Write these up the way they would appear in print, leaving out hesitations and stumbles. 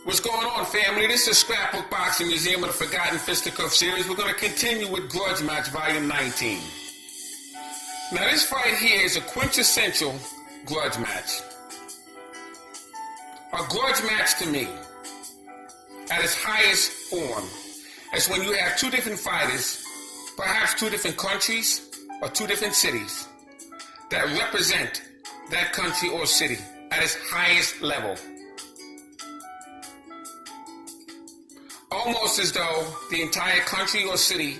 What's going on, family? This is Scrapbook Boxing Museum of the Forgotten Fisticuffs series. We're going to continue with Grudge Match Volume 19. Now, this fight here is a quintessential grudge match. A grudge match to me, at its highest form, is when you have two different fighters, perhaps two different countries or two different cities, that represent that country or city at its highest level. Almost as though the entire country or city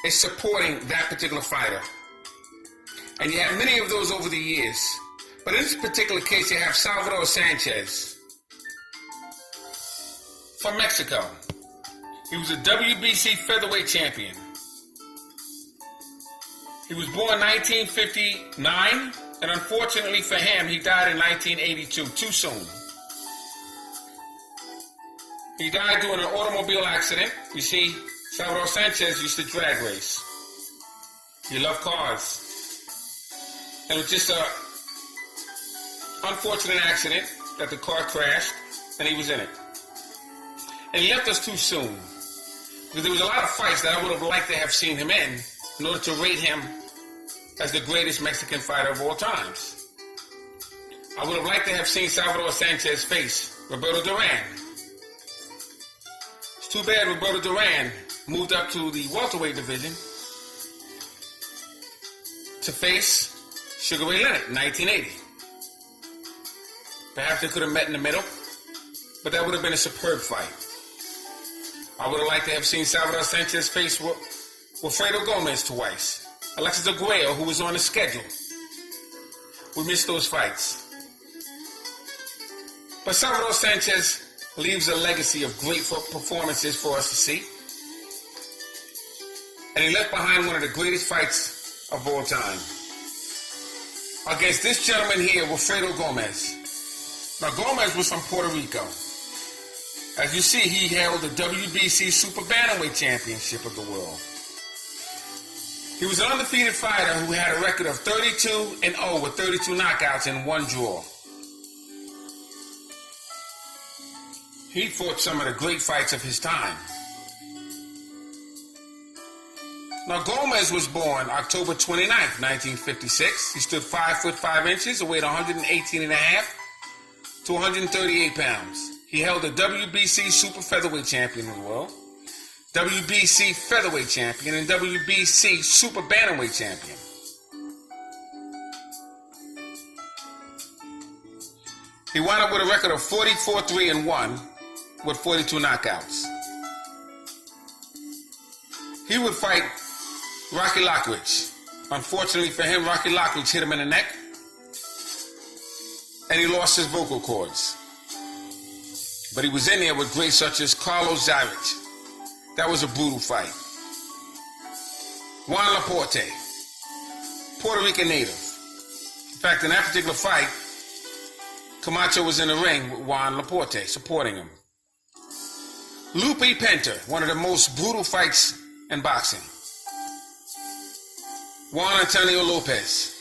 is supporting that particular fighter. And you have many of those over the years. But in this particular case, you have Salvador Sanchez from Mexico. He was a WBC featherweight champion. He was born 1959, and unfortunately for him, he died in 1982, too soon. He died during an automobile accident. You see, Salvador Sanchez used to drag race. He loved cars. And it was just an unfortunate accident that the car crashed, and he was in it. And he left us too soon. Because there was a lot of fights that I would have liked to have seen him in order to rate him as the greatest Mexican fighter of all times. I would have liked to have seen Salvador Sanchez face Roberto Duran. It's too bad Roberto Duran moved up to the welterweight division to face Sugar Ray Leonard in 1980. Perhaps they could have met in the middle, but that would have been a superb fight. I would have liked to have seen Salvador Sanchez face Wilfredo Gomez twice. Alexis Aguayo, who was on the schedule. We missed those fights. But Salvador Sanchez leaves a legacy of great performances for us to see. And he left behind one of the greatest fights of all time against this gentleman here, Wilfredo Gomez. Now, Gomez was from Puerto Rico. As you see, he held the WBC Super Bantamweight Championship of the world. He was an undefeated fighter who had a record of 32-0 with 32 knockouts and 1 draw. He fought some of the great fights of his time. Now, Gomez was born October 29th, 1956. He stood 5 foot 5 inches and weighed 118.5 to 138 pounds. He held the WBC Super Featherweight Champion of the world, WBC Featherweight Champion, and WBC Super Bantamweight Champion. He wound up with a record of 44-3-1 with 42 knockouts. He would fight Rocky Lockridge. Unfortunately for him, Rocky Lockridge hit him in the neck, and he lost his vocal cords. But he was in there with greats such as Carlos Zarich. That was a brutal fight. Juan Laporte, Puerto Rican native. In fact, in that particular fight, Camacho was in the ring with Juan Laporte, supporting him. Lupe Pinter, one of the most brutal fights in boxing. Juan Antonio Lopez.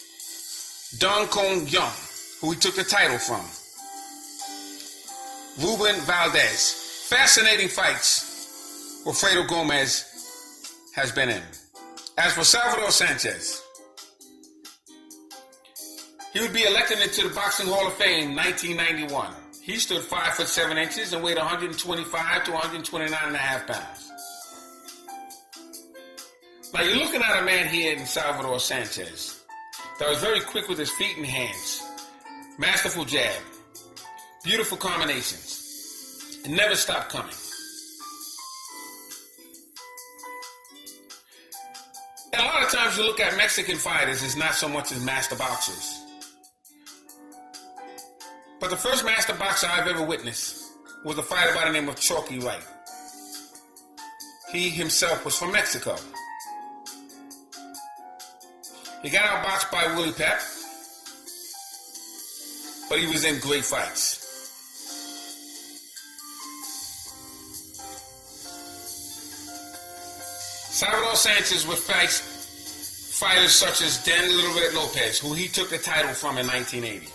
Dong Kong Young, who he took the title from. Ruben Valdez. Fascinating fights Wilfredo Gomez has been in. As for Salvador Sanchez, he would be elected into the Boxing Hall of Fame in 1991. He stood 5 foot 7 inches and weighed 125 to 129.5 pounds. Now you're looking at a man here in Salvador Sanchez that was very quick with his feet and hands. Masterful jab. Beautiful combinations. And never stopped coming. And a lot of times you look at Mexican fighters as not so much as master boxers. But the first master boxer I've ever witnessed was a fighter by the name of Chalky Wright. He himself was from Mexico. He got outboxed by Willie Pep, but he was in great fights. Salvador Sanchez would fight fighters such as Dan Little Red Lopez, who he took the title from in 1980.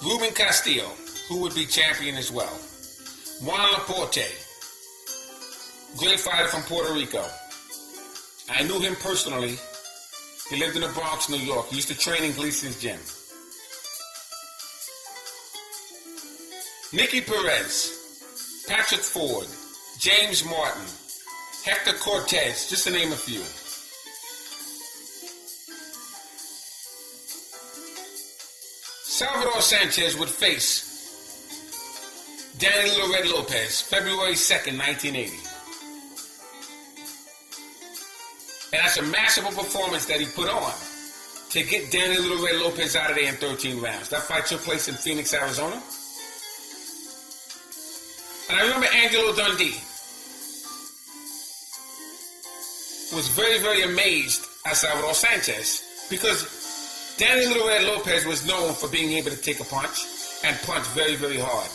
Ruben Castillo, who would be champion as well. Juan Laporte, great fighter from Puerto Rico. I knew him personally. He lived in the Bronx, New York. He used to train in Gleason's gym. Nicky Perez, Patrick Ford, James Martin, Hector Cortez, just to name a few. Salvador Sanchez would face Danny Little Red Lopez, February 2nd, 1980. And that's a masterful performance that he put on to get Danny Little Red Lopez out of there in 13 rounds. That fight took place in Phoenix, Arizona. And I remember Angelo Dundee was very, very amazed at Salvador Sanchez because Danny Little Red Lopez was known for being able to take a punch and punch very, very hard.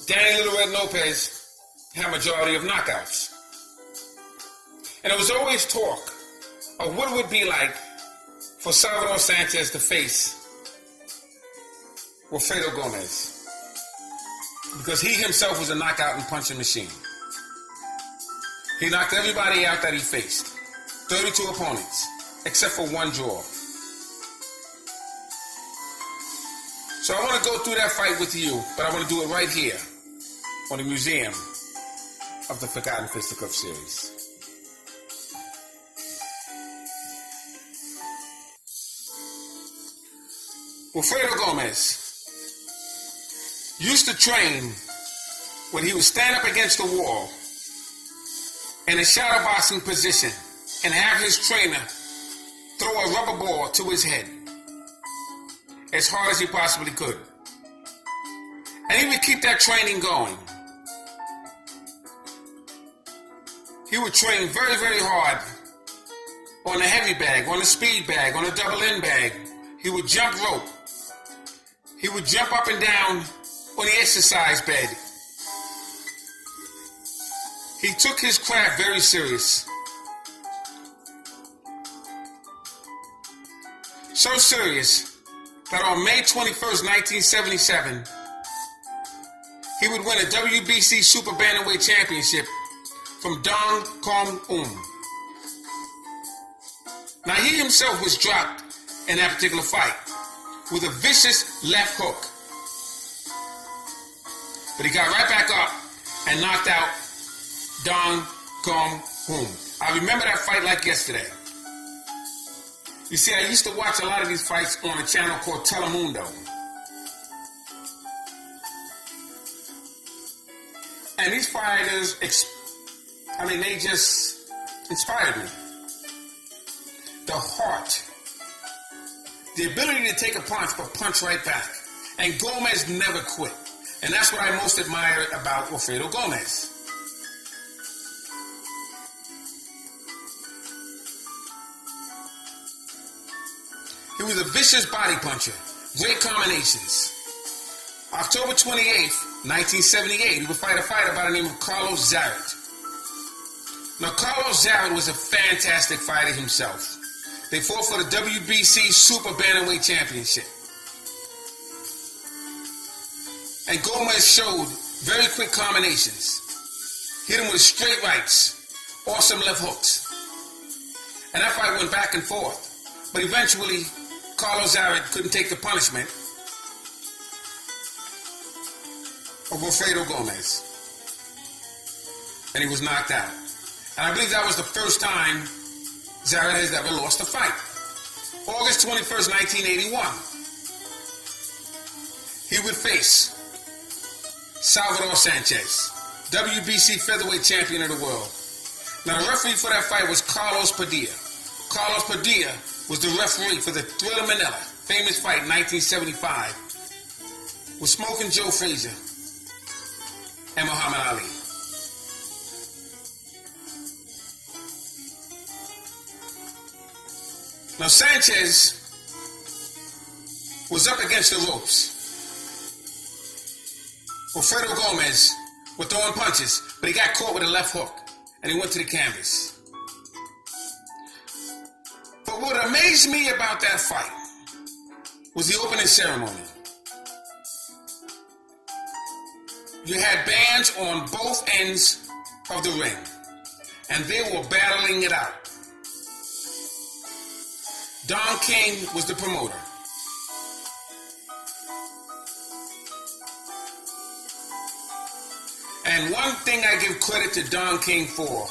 Danny Little Red Lopez had a majority of knockouts. And there was always talk of what it would be like for Salvador Sanchez to face Wilfredo Gomez, because he himself was a knockout and punching machine. He knocked everybody out that he faced. 32 opponents, except for one draw. So I want to go through that fight with you, but I want to do it right here on the Museum of the Forgotten Fisticuffs series. Wilfredo Gomez used to train when he would stand up against the wall in a shadow boxing position and have his trainer throw a rubber ball to his head as hard as he possibly could. And he would keep that training going. He would train very, very hard on the heavy bag, on the speed bag, on the double end bag. He would jump rope. He would jump up and down on the exercise bed. He took his craft very serious. So serious that on May 21st, 1977, he would win a WBC Super Bantamweight Championship from Dong Kong Now he himself was dropped in that particular fight with a vicious left hook. But he got right back up and knocked out Dong Kong I remember that fight like yesterday. You see, I used to watch a lot of these fights on a channel called Telemundo. And these fighters, they just inspired me. The heart. The ability to take a punch, but punch right back. And Gomez never quit. And that's what I most admire about Wilfredo Gomez. He was a vicious body puncher. Great combinations. October 28th, 1978, he would fight a fighter by the name of Carlos Zarate. Now, Carlos Zarate was a fantastic fighter himself. They fought for the WBC Super Bantamweight Championship. And Gomez showed very quick combinations. Hit him with straight rights, awesome left hooks. And that fight went back and forth. But eventually, Carlos Zarate couldn't take the punishment of Wilfredo Gomez. And he was knocked out. And I believe that was the first time Zarate has ever lost a fight. August 21st, 1981. He would face Salvador Sanchez, WBC featherweight champion of the world. Now the referee for that fight was Carlos Padilla. Carlos Padilla was the referee for the Thriller Manila, famous fight in 1975 with Smoking Joe Frazier and Muhammad Ali. Now Sanchez was up against the ropes. Wilfredo Gomez was throwing punches, but he got caught with a left hook and he went to the canvas. But what amazed me about that fight was the opening ceremony. You had bands on both ends of the ring, and they were battling it out. Don King was the promoter. And one thing I give credit to Don King for,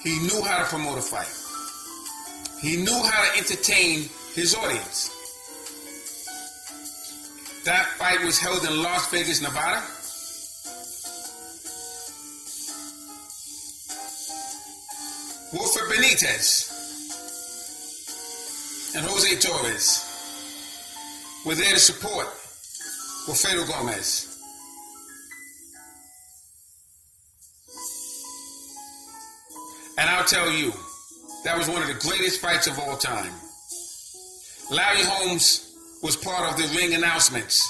he knew how to promote a fight. He knew how to entertain his audience. That fight was held in Las Vegas, Nevada. Wilfred Benitez and Jose Torres were there to support Wilfredo Gomez. And I'll tell you, that was one of the greatest fights of all time. Larry Holmes was part of the ring announcements.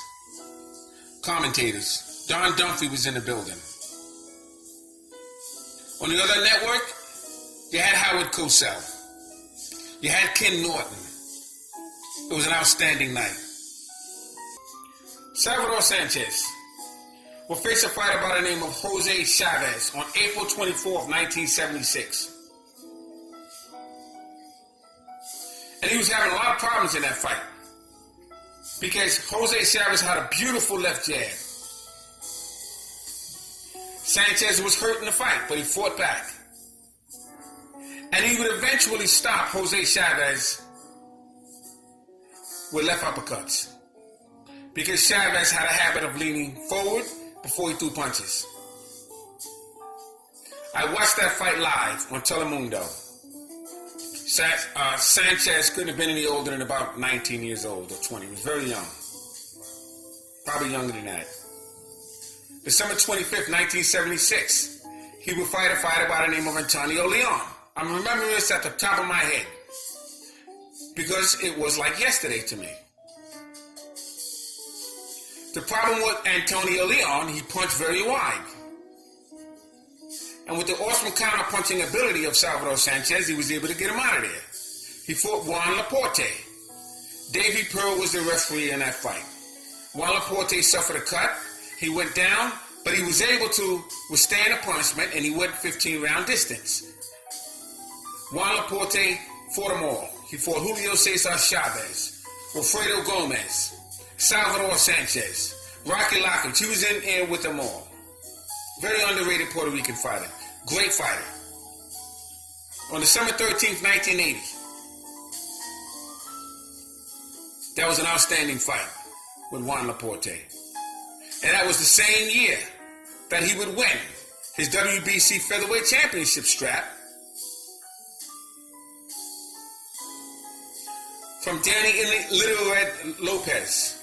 Commentators. Don Dunphy was in the building. On the other network, you had Howard Cosell. You had Ken Norton. It was an outstanding night. Salvador Sanchez will face a fighter by the name of Jose Chavez on April 24th, 1976. And he was having a lot of problems in that fight because Jose Chavez had a beautiful left jab. Sanchez was hurt in the fight, but he fought back. And he would eventually stop Jose Chavez with left uppercuts because Chavez had a habit of leaning forward before he threw punches. I watched that fight live on Telemundo. Sanchez couldn't have been any older than about 19 years old or 20. He was very young. Probably younger than that. December 25th, 1976, he would fight a fighter by the name of Antonio Leon. I'm remembering this at the top of my head because it was like yesterday to me. The problem with Antonio Leon, he punched very wide. And with the awesome counter-punching ability of Salvador Sanchez, he was able to get him out of there. He fought Juan Laporte. Davey Pearl was the referee in that fight. Juan Laporte suffered a cut. He went down, but he was able to withstand a punishment, and he went 15-round distance. Juan Laporte fought them all. He fought Julio Cesar Chavez, Wilfredo Gomez, Salvador Sanchez, Rocky Lockridge. He was in there with them all. Very underrated Puerto Rican fighter. Great fighter. On December 13th, 1980, that was an outstanding fight with Juan Laporte. And that was the same year that he would win his WBC Featherweight Championship strap from Danny Little Red Lopez.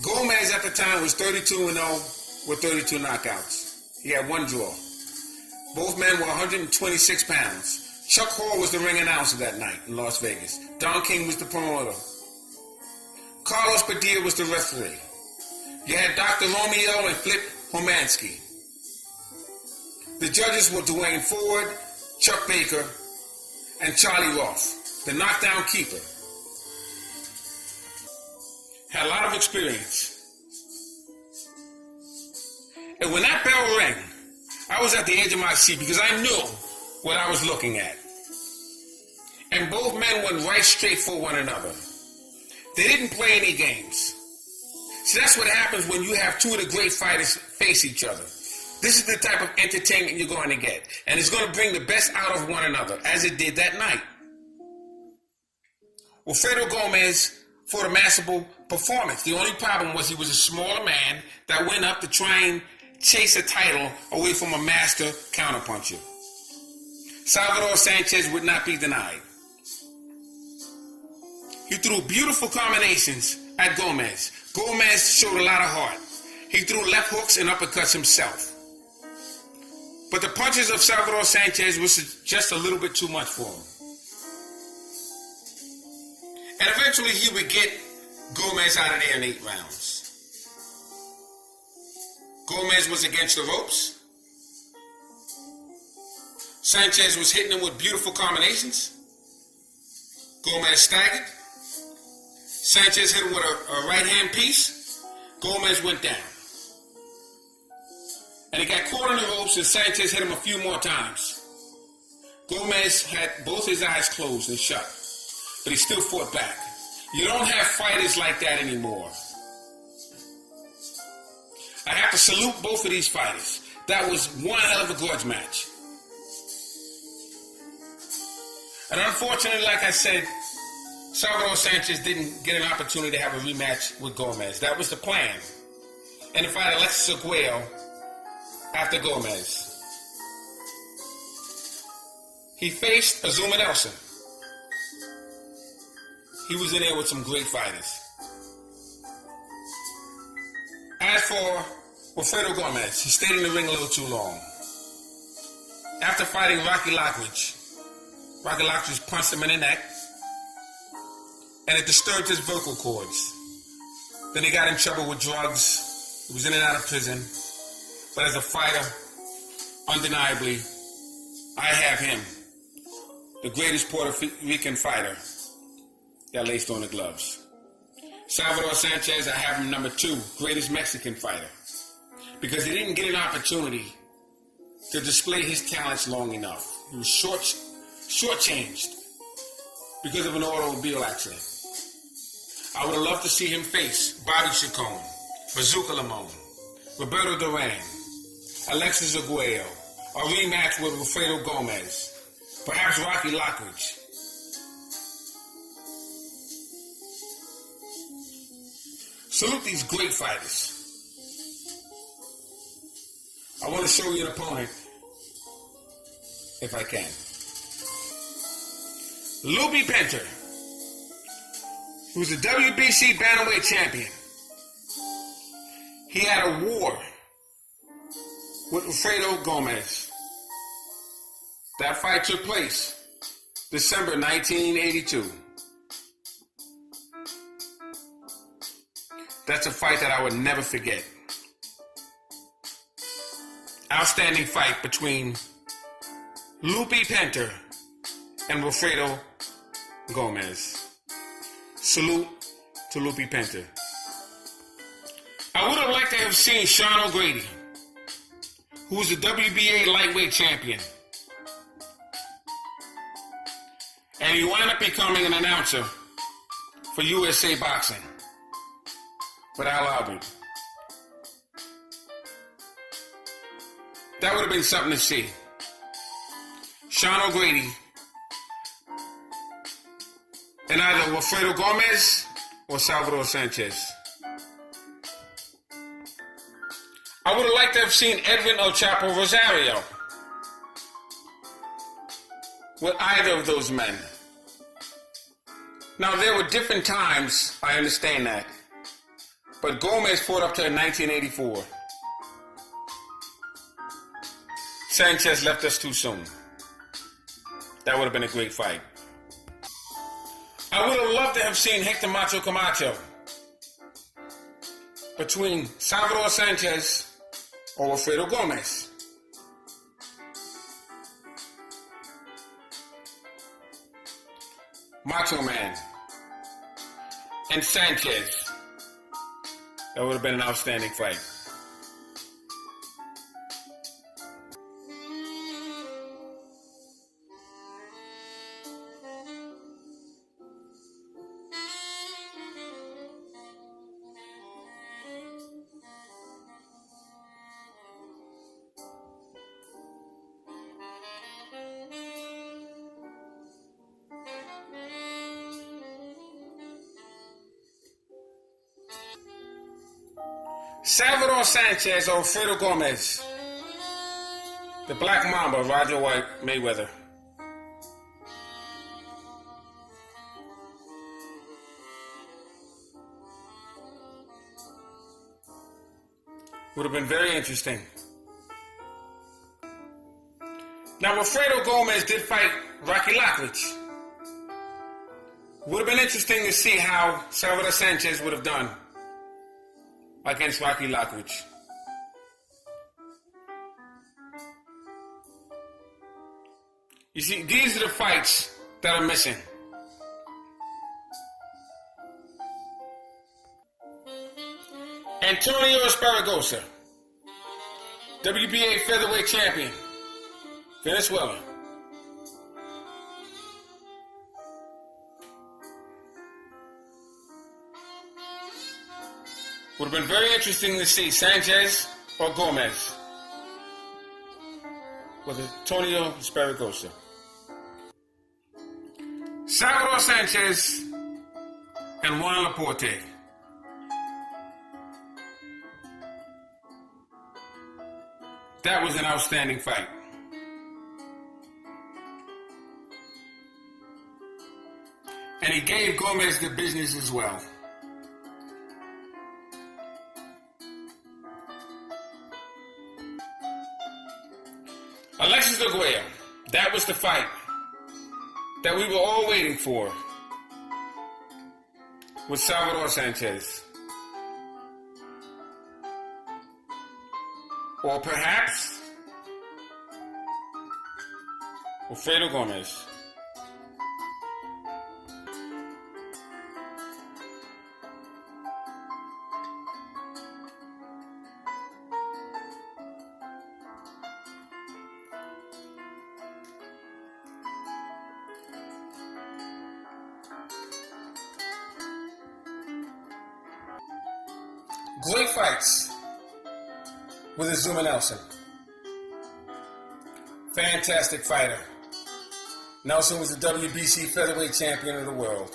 Gomez at the time was 32-0 with 32 knockouts. He had one draw. Both men were 126 pounds. Chuck Hall was the ring announcer that night in Las Vegas. Don King was the promoter. Carlos Padilla was the referee. You had Dr. Romeo and Flip Homansky. The judges were Dwayne Ford, Chuck Baker, and Charlie Roth, the knockdown keeper. Had a lot of experience. And when that bell rang, I was at the edge of my seat because I knew what I was looking at. And both men went right straight for one another. They didn't play any games. See, that's what happens when you have two of the great fighters face each other. This is the type of entertainment you're going to get. And it's going to bring the best out of one another, as it did that night. Wilfredo Gomez fought a masterful performance. The only problem was he was a smaller man that went up to try and chase a title away from a master counterpuncher. Salvador Sanchez would not be denied. He threw beautiful combinations at Gomez. Gomez showed a lot of heart. He threw left hooks and uppercuts himself. But the punches of Salvador Sanchez was just a little bit too much for him. And eventually he would get Gomez out of there in 8 rounds. Gomez was against the ropes. Sanchez was hitting him with beautiful combinations. Gomez staggered. Sanchez hit him with a right-hand piece. Gomez went down. And he got caught in the ropes, and Sanchez hit him a few more times. Gomez had both his eyes closed and shut, but he still fought back. You don't have fighters like that anymore. I have to salute both of these fighters. That was one hell of a grudge match. And unfortunately, like I said, Salvador Sanchez didn't get an opportunity to have a rematch with Gomez. That was the plan. And to fight Alexis Arguello after Gomez. He faced Azuma Nelson. He was in there with some great fighters. As for Wilfredo Gomez, he stayed in the ring a little too long. After fighting Rocky Lockridge punched him in the neck, and it disturbed his vocal cords. Then he got in trouble with drugs. He was in and out of prison. But as a fighter, undeniably, I have him, the greatest Puerto Rican fighter that laced on the gloves. Salvador Sanchez, I have him number 2, greatest Mexican fighter, because he didn't get an opportunity to display his talents long enough. He was shortchanged because of an automobile accident. I would have loved to see him face Bobby Chacon, Bazooka Limon, Roberto Duran, Alexis Arguello, a rematch with Wilfredo Gomez, perhaps Rocky Lockridge. Salute these great fighters. I want to show you an opponent, if I can. Lupi Pinter, who's a WBC bantamweight champion. He had a war with Wilfredo Gomez. That fight took place December 1982. That's a fight that I would never forget. Outstanding fight between Lupi Pinter and Wilfredo Gomez. Salute to Lupi Pinter. I would have liked to have seen Sean O'Grady, who was the WBA lightweight champion. And he wound up becoming an announcer for USA Boxing with Al Albert. That would have been something to see. Sean O'Grady and either Wilfredo Gomez or Salvador Sanchez. I would have liked to have seen Edwin El Chapo Rosario with either of those men. Now, there were different times, I understand that. But Gomez fought up to 1984. Sanchez left us too soon. That would have been a great fight. I would have loved to have seen Hector Macho Camacho between Salvador Sanchez or Wilfredo Gomez. Macho Man and Sanchez. That would have been an outstanding fight. Salvador Sanchez or Wilfredo Gomez. The Black Mamba, Roger White Mayweather. Would have been very interesting. Now, Wilfredo Gomez did fight Rocky Lockridge. Would have been interesting to see how Salvador Sanchez would have done against Rocky Lockridge. You see, these are the fights that are missing. Antonio Esparagosa, WBA featherweight champion, Venezuela. Would have been very interesting to see Sanchez or Gomez with Antonio Esparagosa. Salvador Sanchez and Juan Laporte. That was an outstanding fight. And he gave Gomez the business as well. Alexis Arguello, that was the fight that we were all waiting for with Salvador Sanchez. Or perhaps Alfredo Gomez. Great fights with Azuma Nelson. Fantastic fighter. Nelson was the WBC featherweight champion of the world.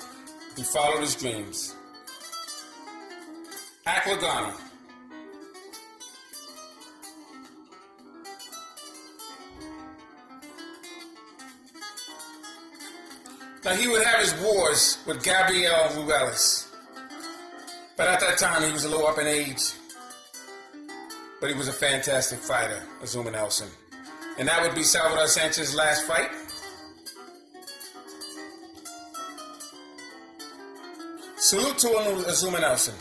He followed his dreams. Aklagana. Now he would have his wars with Gabriel Ruelas. But at that time, he was a little up in age. But he was a fantastic fighter, Azuma Nelson. And that would be Salvador Sanchez's last fight. Salute to Azuma Nelson.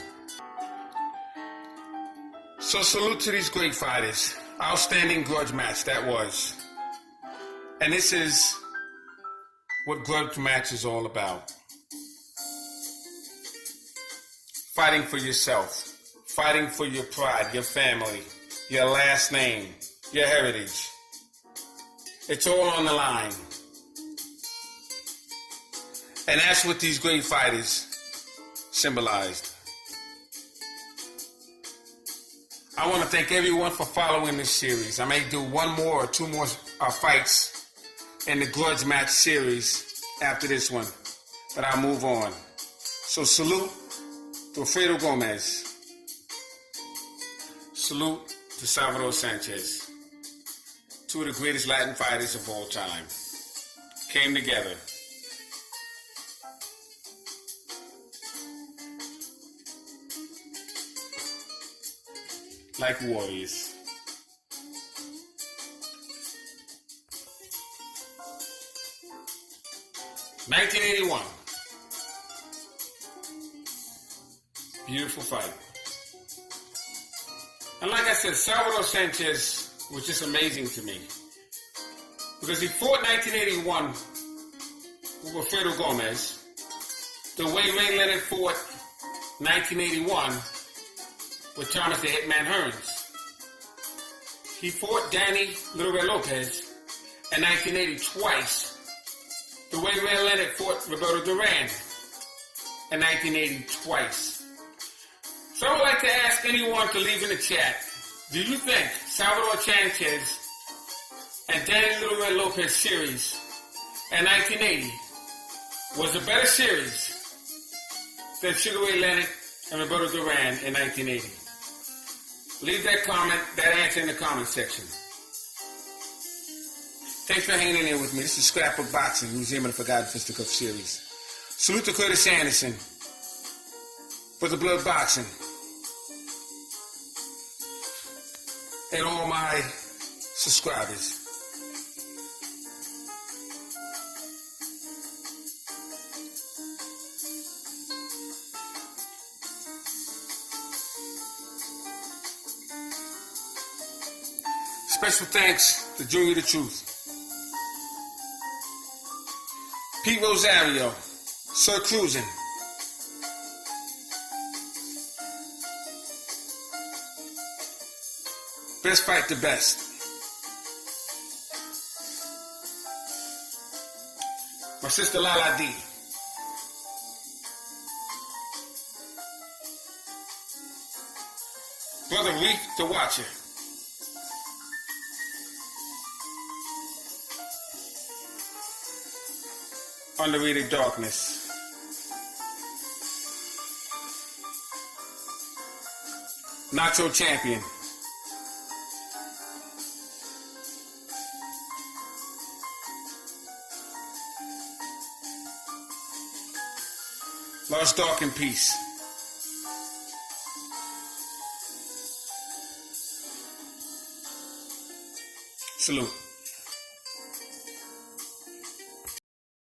So salute to these great fighters. Outstanding grudge match that was. And this is what grudge match is all about. Fighting for yourself, fighting for your pride, your family, your last name, your heritage. It's all on the line. And that's what these great fighters symbolized. I want to thank everyone for following this series. I may do one more or two more fights in the grudge match series after this one, but I'll move on. So salute to Alfredo Gomez. Salute to Salvador Sanchez. Two of the greatest Latin fighters of all time came together. Like warriors. (1981). Beautiful fight. And like I said, Salvador Sanchez was just amazing to me. Because he fought 1981 with Alfredo Gomez, the way Ray Leonard fought 1981 with Thomas the Hitman Hearns. He fought Danny Little Red Lopez in 1980 twice, the way Ray Leonard fought Roberto Duran in 1980 twice. So I would like to ask anyone to leave in the chat, do you think Salvador Sanchez and Danny Little Red Lopez series in 1980 was a better series than Sugar Ray Leonard and Roberto Duran in 1980? Leave that answer in the comment section. Thanks for hanging in there with me. This is Scrapbook Boxing, Museum of the Forgotten Fisticuffs series. Salute to Curtis Anderson for the Blood Boxing. And all my subscribers. Special thanks to Junior the Truth. Pete Rosario, Sir Cruisin'. Best fight the best. My sister Lala D. Brother Reef the Watcher. Underrated Darkness. Nacho Champion. Lost Dark in Peace. Salute.